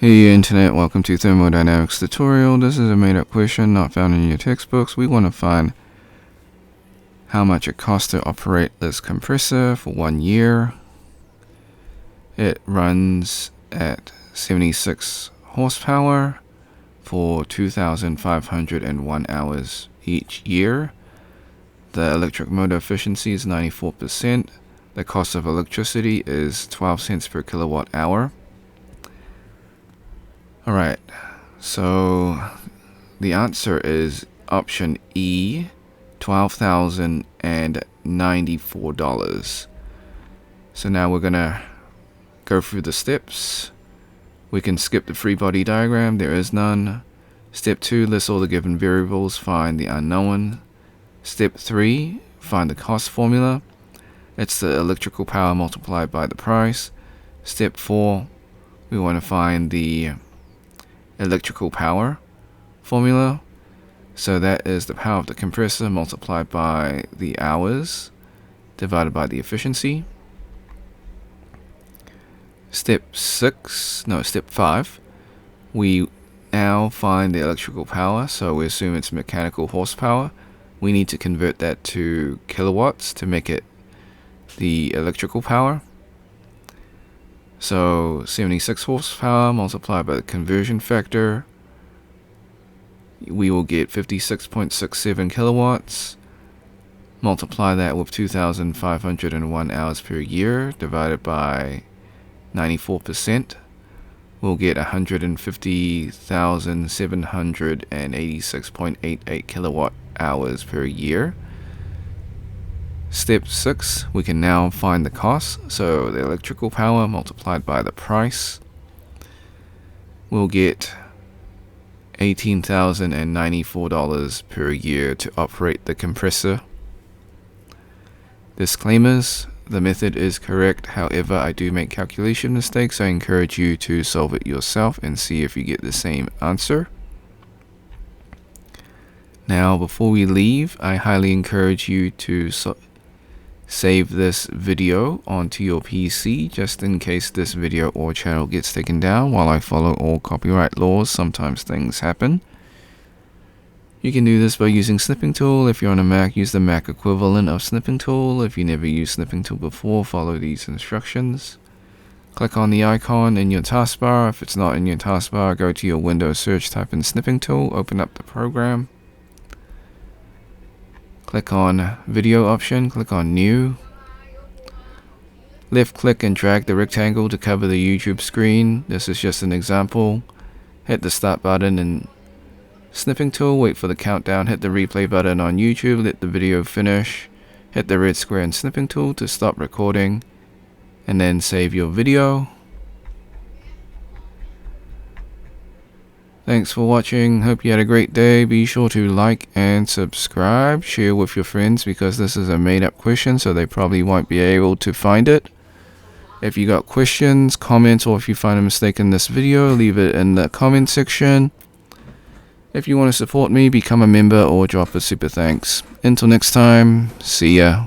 Hey Internet, welcome to Thermodynamics tutorial. This is a made-up question not found in your textbooks. We want to find how much it costs to operate this compressor for 1 year. It runs at 76 horsepower for 2,501 hours each year. The electric motor efficiency is 94%. The cost of electricity is 12 cents per kilowatt hour. Alright, so the answer is option E, $12,094. So now we're gonna go through the steps. We can skip the free body diagram, there is none. Step 2, list all the given variables, find the unknown. Step 3, find the cost formula. It's the electrical power multiplied by the price. Step 4, we want to find the electrical power formula. So that is the power of the compressor multiplied by the hours divided by the efficiency. Step 5, we now find the electrical power. So we assume it's mechanical horsepower. We need to convert that to kilowatts to make it the electrical power. So 76 horsepower multiplied by the conversion factor, we will get 56.67 kilowatts. Multiply that with 2,501 hours per year divided by 94%. We'll get 150,786.88 kilowatt hours per year. Step 6, we can now find the cost. So the electrical power multiplied by the price, we'll get $18,094 per year to operate the compressor. Disclaimers: the method is correct, however I do make calculation mistakes. I encourage you to solve it yourself and see if you get the same answer. Now before we leave, I highly encourage you to save this video onto your PC just in case this video or channel gets taken down. While I follow all copyright laws, sometimes things happen. You can do this by using Snipping Tool. If you're on a Mac, use the Mac equivalent of Snipping Tool. If you never used Snipping Tool before, follow these instructions. Click on the icon in your taskbar. If it's not in your taskbar, go to your Windows search, type in Snipping Tool, open up the program. Click on video option, click on new. Left click and drag the rectangle to cover the YouTube screen. This is just an example. Hit the start button in Snipping Tool, wait for the countdown, hit the replay button on YouTube, let the video finish. Hit the red square in Snipping Tool to stop recording, and then save your video. Thanks for watching, hope you had a great day. Be sure to like and subscribe, share with your friends because this is a made up question so they probably won't be able to find it. If you got questions, comments, or if you find a mistake in this video, leave it in the comment section. If you want to support me, become a member or drop a super thanks. Until next time, see ya.